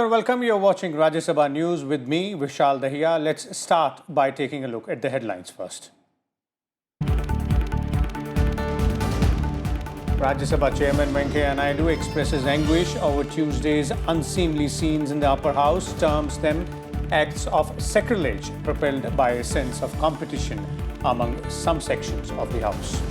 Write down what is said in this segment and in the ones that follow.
Hello and welcome. You're watching Rajya Sabha News with me, Vishal Dahiya. Let's start by taking a look at the headlines first. Rajya Sabha Chairman Venkaiah Naidu expresses anguish over Tuesday's unseemly scenes in the upper house, terms them acts of sacrilege propelled by a sense of competition among some sections of the house.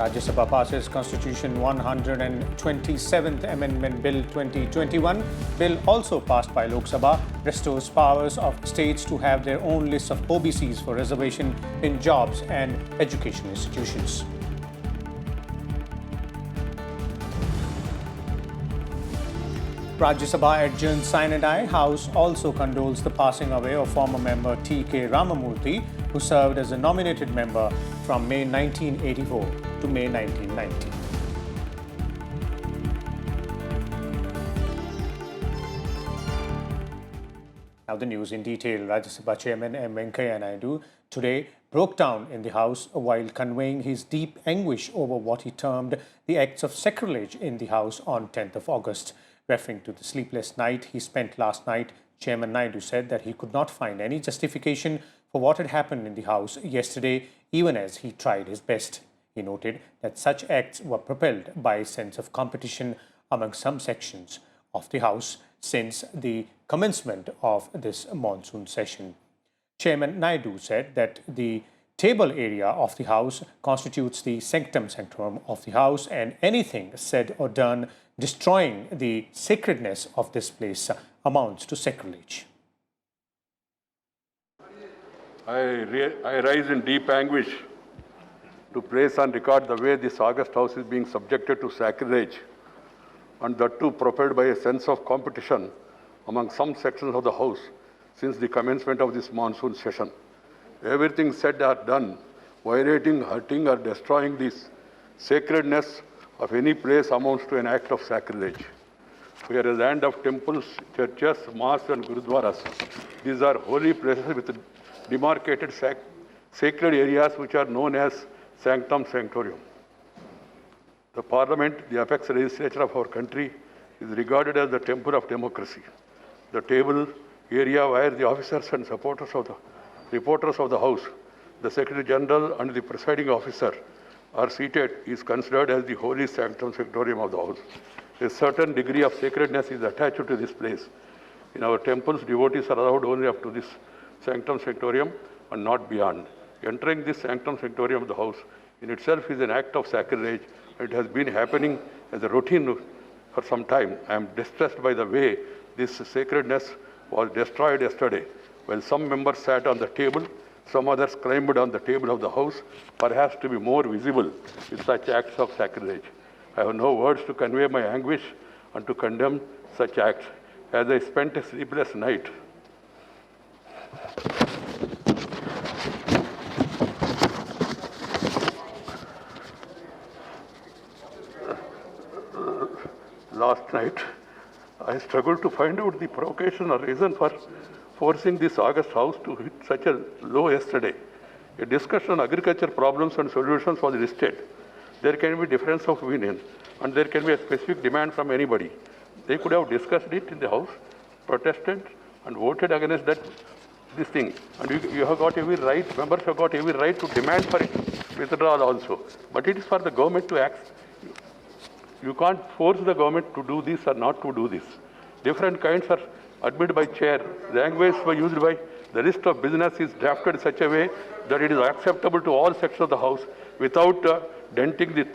Rajya Sabha passes Constitution 127th Amendment Bill 2021. Bill also passed by Lok Sabha restores powers of states to have their own list of OBCs for reservation in jobs and education institutions. Rajya Sabha adjourns sine die. House also condoles the passing away of former member T.K. Ramamurthy, who served as a nominated member from May 1984 to May 1990. Now the news in detail. Rajya Sabha Chairman M. Venkaiah Naidu today broke down in the House while conveying his deep anguish over what he termed the acts of sacrilege in the House on 10th of August. Referring to the sleepless night he spent last night, Chairman Naidu said that he could not find any justification for what had happened in the House yesterday, even as he tried his best. He noted that such acts were propelled by a sense of competition among some sections of the House since the commencement of this monsoon session. Chairman Naidu said that the table area of the House constitutes the sanctum sanctorum of the House, and anything said or done destroying the sacredness of this place amounts to sacrilege. I rise in deep anguish to place on record the way this august House is being subjected to sacrilege, and that too propelled by a sense of competition among some sections of the House since the commencement of this monsoon session. Everything said or done violating, hurting or destroying this sacredness of any place amounts to an act of sacrilege. We are a land of temples, churches, mosques and gurudwaras. These are holy places with demarcated sacred areas which are known as sanctum sanctorum. The Parliament, the apex legislature of our country, is regarded as the temple of democracy. The table area where the officers and reporters of the House, the Secretary General and the presiding officer are seated is considered as the holy sanctum sanctorum of the House. A certain degree of sacredness is attached to this place. In our temples, devotees are allowed only up to this sanctum sanctorum and not beyond. Entering this sanctum sanctorum of the House in itself is an act of sacrilege. It has been happening as a routine for some time. I am distressed by the way this sacredness was destroyed yesterday. While some members sat on the table, some others climbed on the table of the House, perhaps to be more visible with such acts of sacrilege. I have no words to convey my anguish and to condemn such acts. As I spent a sleepless night, last night, I struggled to find out the provocation or reason for forcing this august House to hit such a low yesterday. A discussion on agriculture problems and solutions was listed. There can be difference of opinion and there can be a specific demand from anybody. They could have discussed it in the House, protested and voted against this thing. And you have got every right, members have got every right to demand for it withdrawal also. But it is for the government to act. You can't force the government to do this or not to do this. Different kinds are admitted by chair. Language used by the list of business is drafted in such a way that it is acceptable to all sections of the House without denting the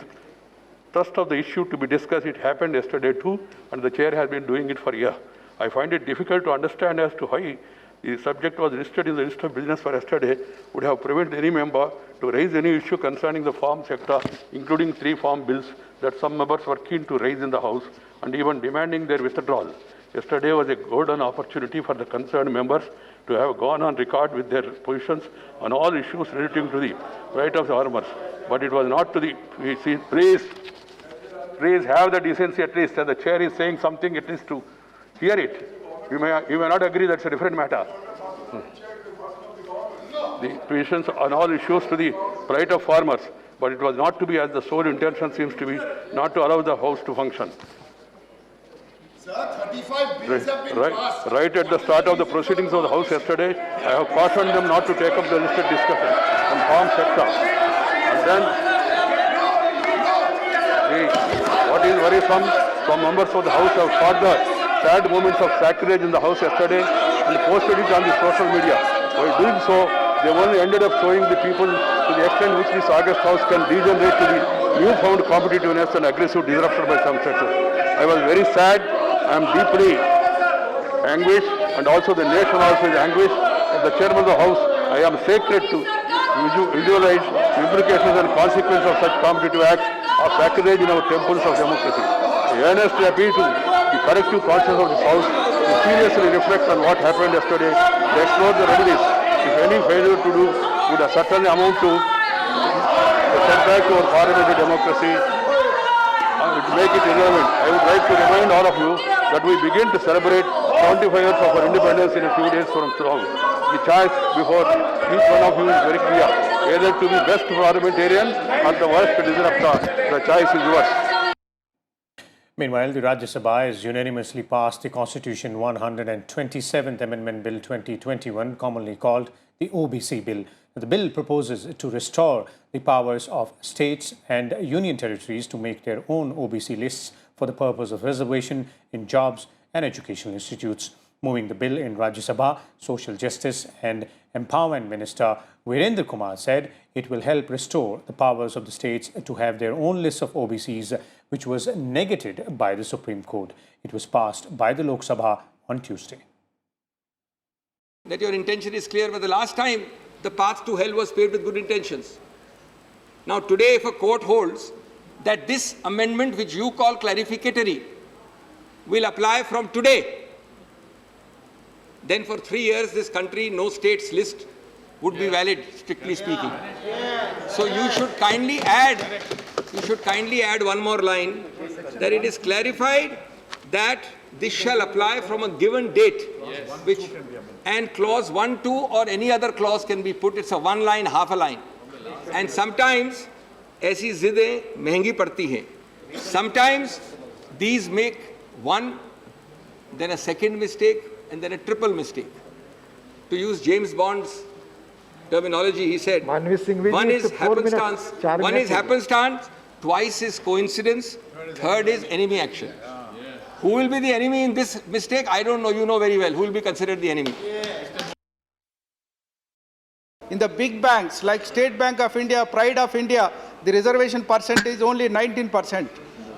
thrust of the issue to be discussed. It happened yesterday too, and the chair has been doing it for a year. I find it difficult to understand as to why the subject was listed in the list of business for yesterday would have prevented any member to raise any issue concerning the farm sector, including 3 farm bills that some members were keen to raise in the House and even demanding their withdrawal. Yesterday was a golden opportunity for the concerned members to have gone on record with their positions on all issues relating to the right of the farmers. But it was not to the, please have the decency at least, as the chair is saying something, at least to hear it. You may not agree, that's a different matter. The positions on all issues to the right of farmers. but it was not to be, as the sole intention seems to be, not to allow the House to function. Sir, 35 bills have been passed. Right at the start of the proceedings of the House yesterday, I have cautioned them not to take up the listed discussion on farm sector. And then, what is worrisome, some members of the House have caught the sad moments of sacrilege in the House yesterday and posted it on the social media. While doing so, they only ended up showing the people to the extent which this August House can degenerate to the newfound competitiveness and aggressive disruption by some sectors. I was very sad. I am deeply anguished, and also the nation also is anguished. As the chairman of the House, I am sacred to visualize the implications and consequences of such competitive acts of sacrilege in our temples of democracy. I earnestly appeal to the collective conscience of this House to seriously reflect on what happened yesterday, to explore the remedies, if any failure to do would certainly amount to a setback to our parliamentary democracy, to make it irrelevant. I would like to remind all of you that we begin to celebrate 75 years of our independence in a few days from now. The choice before each one of you is very clear. Either to be best parliamentarian or the worst disruptor. The choice is yours. Meanwhile, the Rajya Sabha has unanimously passed the Constitution 127th Amendment Bill 2021, commonly called the OBC Bill. The bill proposes to restore the powers of states and union territories to make their own OBC lists for the purpose of reservation in jobs and educational institutes. Moving the bill in Rajya Sabha, Social Justice and Empowerment Minister Virendra Kumar said it will help restore the powers of the states to have their own list of OBCs, which was negated by the Supreme Court. It was passed by the Lok Sabha on Tuesday. That your intention is clear, but the last time the path to hell was paved with good intentions. Now today, if a court holds that this amendment, which you call clarificatory, will apply from today, then for 3 years this country, no states list would be valid, strictly speaking. So you should kindly add one more line, that it is clarified that this shall apply from a given date, and clause 1, 2 or any other clause can be put. It's a one line, half a line. And sometimes ऐसी ज़िदें महंगी पड़ती हैं. Sometimes these make one, then a second mistake, and then a triple mistake. To use James Bond's terminology, he said, one is happenstance, twice is coincidence, third is enemy action. Who will be the enemy in this mistake? I don't know. You know very well. Who will be considered the enemy? In the big banks like State Bank of India, Pride of India, the reservation percentage is only 19%.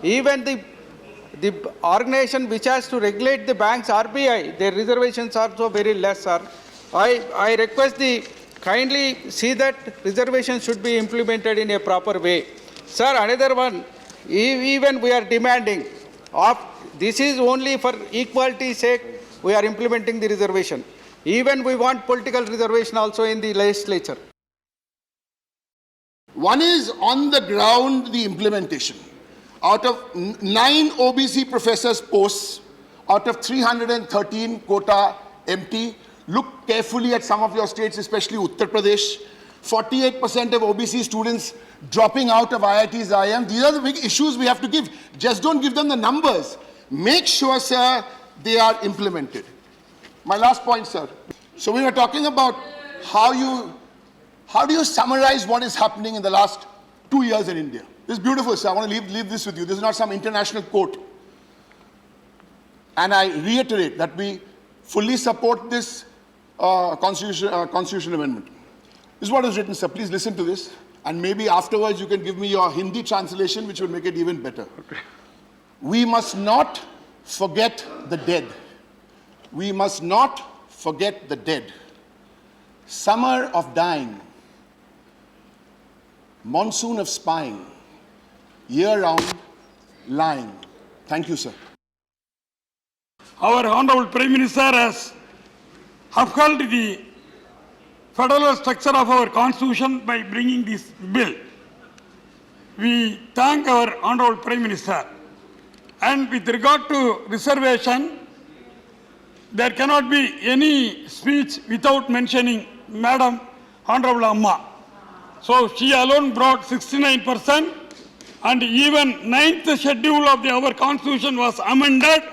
Even the organization which has to regulate the banks, RBI, their reservations are so very less, sir. I request the kindly see that reservation should be implemented in a proper way. Sir, another one, even we are demanding, this is only for equality's sake, we are implementing the reservation. Even we want political reservation also in the legislature. One is on the ground, the implementation. Out of 9 OBC professors' posts, out of 313 quota empty, look carefully at some of your states, especially Uttar Pradesh. 48% of OBC students dropping out of IITs, IIM. These are the big issues we have to give. Just don't give them the numbers. Make sure, sir, they are implemented. My last point, sir. So we were talking about how do you summarize what is happening in the last 2 years in India? This is beautiful, sir. I want to leave this with you. This is not some international quote. And I reiterate that we fully support this constitution amendment. This is what is written, sir. Please listen to this. And maybe afterwards you can give me your Hindi translation, which will make it even better. Okay. We must not forget the dead. We must not forget the dead. Summer of dying. Monsoon of spying. Year-round lying. Thank you, sir. Our Honorable Prime Minister has upheld the federal structure of our Constitution by bringing this bill. We thank our Honorable Prime Minister. And with regard to reservation, there cannot be any speech without mentioning Madam Honorable Amma. So she alone brought 69%, and even 9th schedule of our constitution was amended,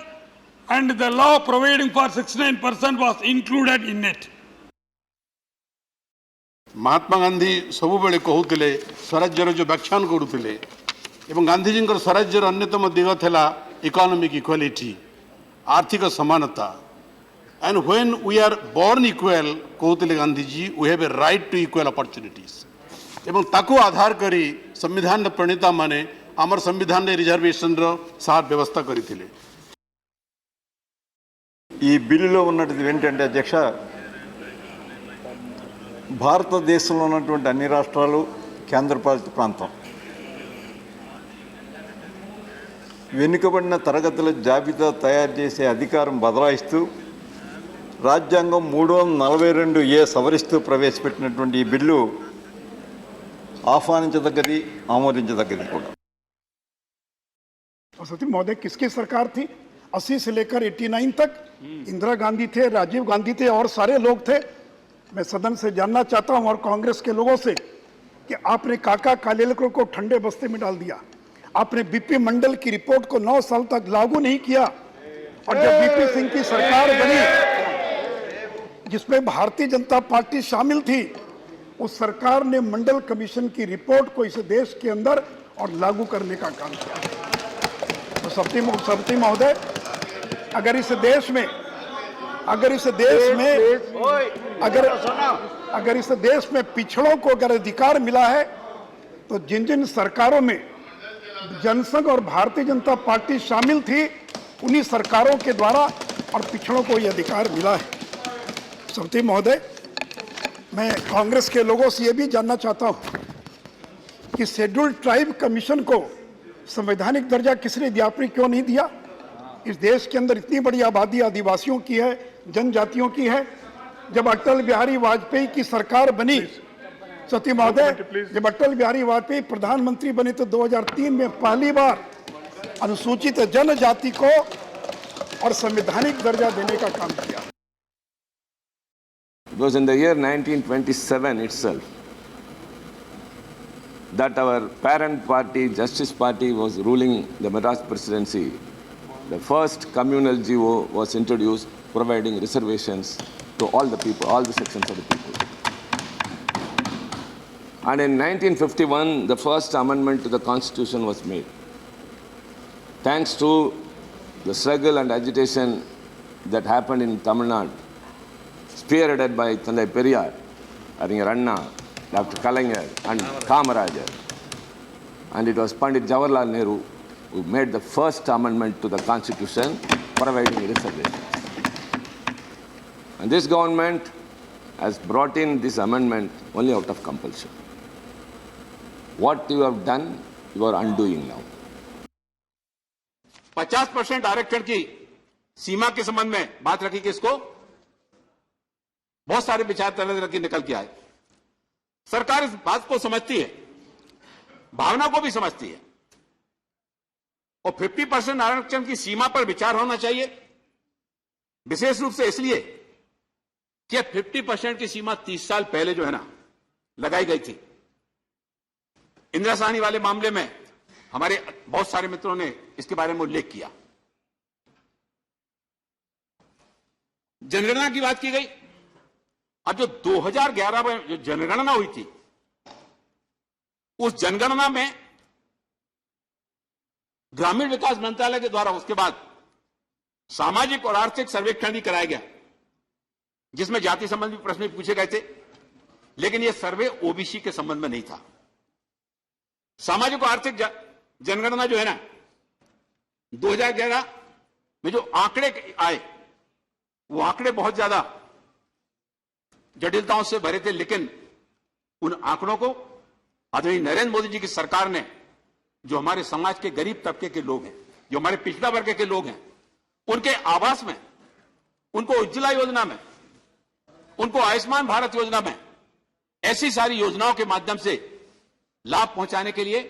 and the law providing for 69% was included in it. Mahatma Gandhi सबुबले कहूले स्वराज्यर जो व्याख्यान करुले एवं गांधीजी स्वराज्यर अन्यतम दिग था economic equality आर्थिक समानता and when we are born equal कहते Gandhiji we have a right to equal opportunities एवं ताकू आधार करी संविधान प्रणेता माने आमर संविधान रिजर्वेशन सार व्यवस्था करते ఈ బిల్లులో ఉన్నది ఏంటంటే అధ్యక్ష భారతదేశంలో ఉన్నటువంటి అన్ని రాష్ట్రాలు కేంద్రపాలిత ప్రాంతం వెనుకబడిన తరగతుల జాబితా తయారు చేసే అధికారం బదలాయిస్తూ రాజ్యాంగం 342A సవరిస్తూ ప్రవేశపెట్టినటువంటి ఈ బిల్లు ఆహ్వానించదగ్గది ఆమోదించదగ్గది కూడా सती महोदय किसकी सरकार थी 80 से लेकर 89 तक इंदिरा गांधी थे, राजीव गांधी थे और सारे लोग थे। मैं सदन से जानना चाहता हूं और कांग्रेस के लोगों से कि आपने काका कालेलकर को ठंडे बस्ते में डाल दिया, आपने बीपी मंडल की रिपोर्ट को 9 साल तक लागू नहीं किया, और जब बीपी सिंह की सरकार बनी जिसमें भारतीय जनता पार्टी शामिल थी, उस सरकार ने मंडल कमीशन की रिपोर्ट को इस देश के अंदर और लागू करने का काम किया। तो सप्ती महोदय, अगर इस देश में पिछड़ों को अगर अधिकार मिला है, तो जिन जिन सरकारों में जनसंघ और भारतीय जनता पार्टी शामिल थी, उन्हीं सरकारों के द्वारा और पिछड़ों को यह अधिकार मिला है। सप्ती महोदय, मैं कांग्रेस के लोगों से यह भी जानना चाहता हूं कि शेड्यूल्ड ट्राइब कमीशन को संवैधानिक दर्जा किसने दिया, आपने क्यों नहीं दिया? इस देश के अंदर इतनी बड़ी आबादी आदिवासियों की है, जनजातियों की है। जब अटल बिहारी वाजपेयी की सरकार बनी, सती महोदय, जब अटल बिहारी वाजपेयी प्रधानमंत्री बने तो 2003 में पहली बार अनुसूचित जनजाति को और संवैधानिक दर्जा देने का काम किया। It was in the year 1927 itself that our parent party, Justice Party, was ruling the Madras Presidency. The first communal GO was introduced providing reservations to all the people, all the sections of the people. And in 1951, the first amendment to the Constitution was made. Thanks to the struggle and agitation that happened in Tamil Nadu, spearheaded by Thandai Periyar, Arinyar Anna, Dr. Kalaignar and Kamarajar. And it was Pandit Jawaharlal Nehru who made the first amendment to the Constitution providing reservations. And this government has brought in this amendment only out of compulsion. What you have done, you are undoing now. 50% आरक्षण की सीमा के संबंध में बात रखी किसको? बहुत सारे विचार तरह की निकल के आए। सरकार इस बात को समझती है, भावना को भी समझती है, और 50% आरक्षण की सीमा पर विचार होना चाहिए, विशेष रूप से इसलिए कि 50% की सीमा 30 साल पहले जो है ना लगाई गई थी। इंदिरा साहनी वाले मामले में हमारे बहुत सारे मित्रों ने इसके बारे में उल्लेख किया। जनगणना की बात की गई। अब जो 2011 में जो जनगणना हुई थी, उस जनगणना में ग्रामीण विकास मंत्रालय के द्वारा उसके बाद सामाजिक और आर्थिक सर्वेक्षण भी कराया गया, जिसमें जाति संबंधी प्रश्न पूछे गए थे, लेकिन यह सर्वे ओबीसी के संबंध में नहीं था। सामाजिक और आर्थिक जनगणना जो है ना 2011 में जो आंकड़े आए, वो आंकड़े बहुत ज्यादा जटिलताओं से भरे थे, लेकिन उन आंकड़ों को आदरणीय नरेंद्र मोदी जी की सरकार ने, जो हमारे समाज के गरीब तबके के लोग हैं, जो हमारे पिछड़ा वर्ग के लोग हैं, उनके आवास में, उनको उज्ज्वला योजना में, उनको आयुष्मान भारत योजना में, ऐसी सारी योजनाओं के माध्यम से लाभ पहुंचाने के लिए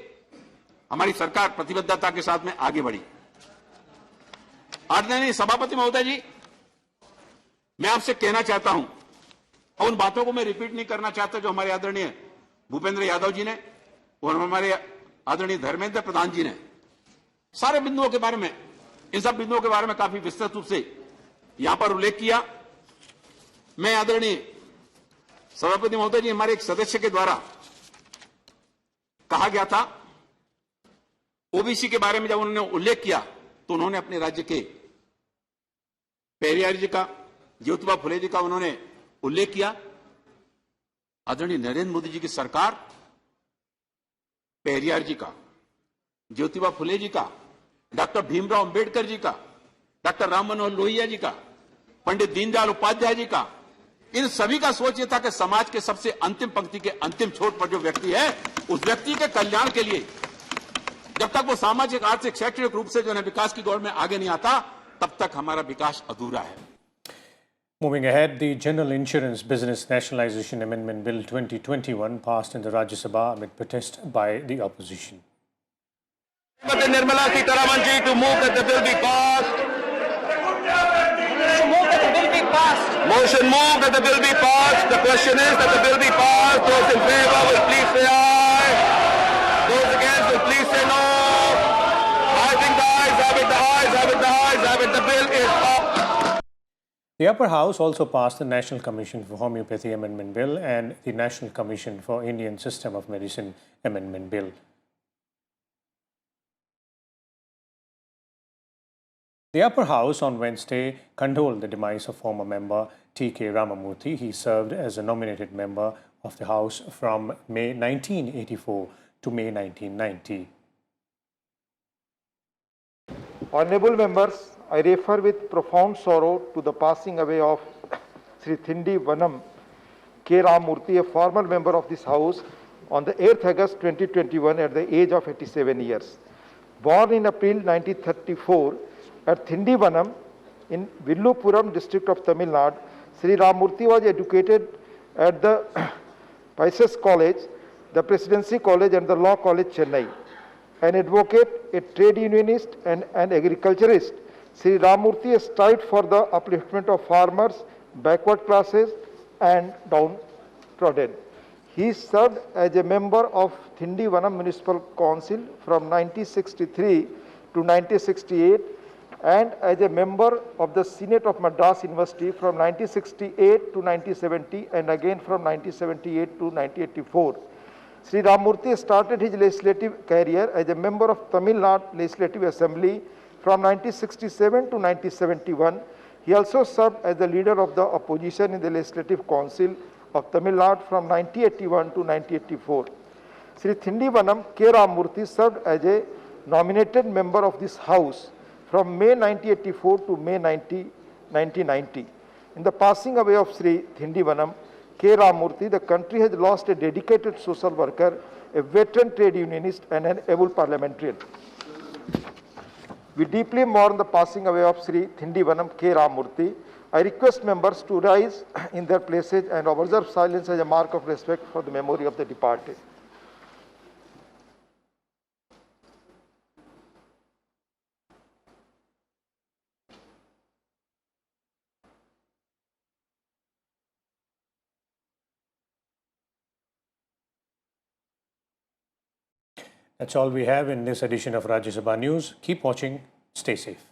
हमारी सरकार प्रतिबद्धता के साथ में आगे बढ़ी। आदरणीय सभापति महोदय जी, मैं आपसे कहना चाहता हूं, और उन बातों को मैं रिपीट नहीं करना चाहता जो हमारे आदरणीय भूपेंद्र यादव जी ने और हमारे आदरणीय धर्मेंद्र प्रधान जी ने सारे बिंदुओं के बारे में, इन सब बिंदुओं के बारे में काफी विस्तृत रूप से यहां पर उल्लेख किया। मैं आदरणीय सभापति महोदय जी, हमारे एक सदस्य के द्वारा कहा गया था, ओबीसी के बारे में जब उन्होंने उल्लेख किया तो उन्होंने अपने राज्य के पेरियार जी का, ज्योतिबा फुले जी का उन्होंने उल्लेख किया। आदरणीय नरेंद्र मोदी जी की सरकार पेरियार जी का, ज्योतिबा फुले जी का, डॉक्टर भीमराव अंबेडकर जी का, डॉक्टर राम मनोहर लोहिया जी का, पंडित दीनदयाल उपाध्याय जी का, इन सभी का सोच ये था कि समाज के सबसे अंतिम पंक्ति के अंतिम छोर पर जो व्यक्ति है, उस व्यक्ति के कल्याण के लिए जब तक वो सामाजिक, आर्थिक, शैक्षणिक रूप से जो है विकास की दौड़ में आगे नहीं आता, तब तक हमारा विकास अधूरा है। Moving ahead, the General Insurance Business Nationalization Amendment Bill 2021 passed in the Rajya Sabha amid protest by the opposition. Nirmala Sitharaman ji to move that the bill be passed. Motion move that the bill be passed. The question is that the bill be passed. Those in favor will please say aye. Those against will please say no. I think the ayes have it, the ayes have it, the ayes have it. The bill is passed. The Upper House also passed the National Commission for Homeopathy Amendment Bill and the National Commission for Indian System of Medicine Amendment Bill. The Upper House on Wednesday condoled the demise of former member T.K. Ramamurthy. He served as a nominated member of the House from May 1984 to May 1990. Honorable members, I refer with profound sorrow to the passing away of Sri Thindi Vanam K. Ramamurthy, a former member of this House, on the 8th August 2021 at the age of 87 years. Born in April 1934 at Thindi Vanam in Villupuram district of Tamil Nadu, Sri Ramamurthy was educated at the Pisces College, the Presidency College and the Law College, Chennai. An advocate, a trade unionist and an agriculturist, Sri Ramamurthy strived for the upliftment of farmers, backward classes and downtrodden. He served as a member of Thindi Vanam Municipal Council from 1963 to 1968 and as a member of the Senate of Madras University from 1968 to 1970 and again from 1978 to 1984. Sri Ramamurthy started his legislative career as a member of Tamil Nadu Legislative Assembly from 1967 to 1971. He also served as the leader of the opposition in the Legislative Council of Tamil Nadu from 1981 to 1984. Sri Thindi Vanam K. Ramamurthy served as a nominated member of this House from May 1984 to May 1990. In the passing away of Sri Thindi Vanam K. Ramamurthy, the country has lost a dedicated social worker, a veteran trade unionist and an able parliamentarian. We deeply mourn the passing away of Sri Thindi Vanam K. Ramamurthy. I request members to rise in their places and observe silence as a mark of respect for the memory of the departed. That's all we have in this edition of Rajya Sabha News. Keep watching. Stay safe.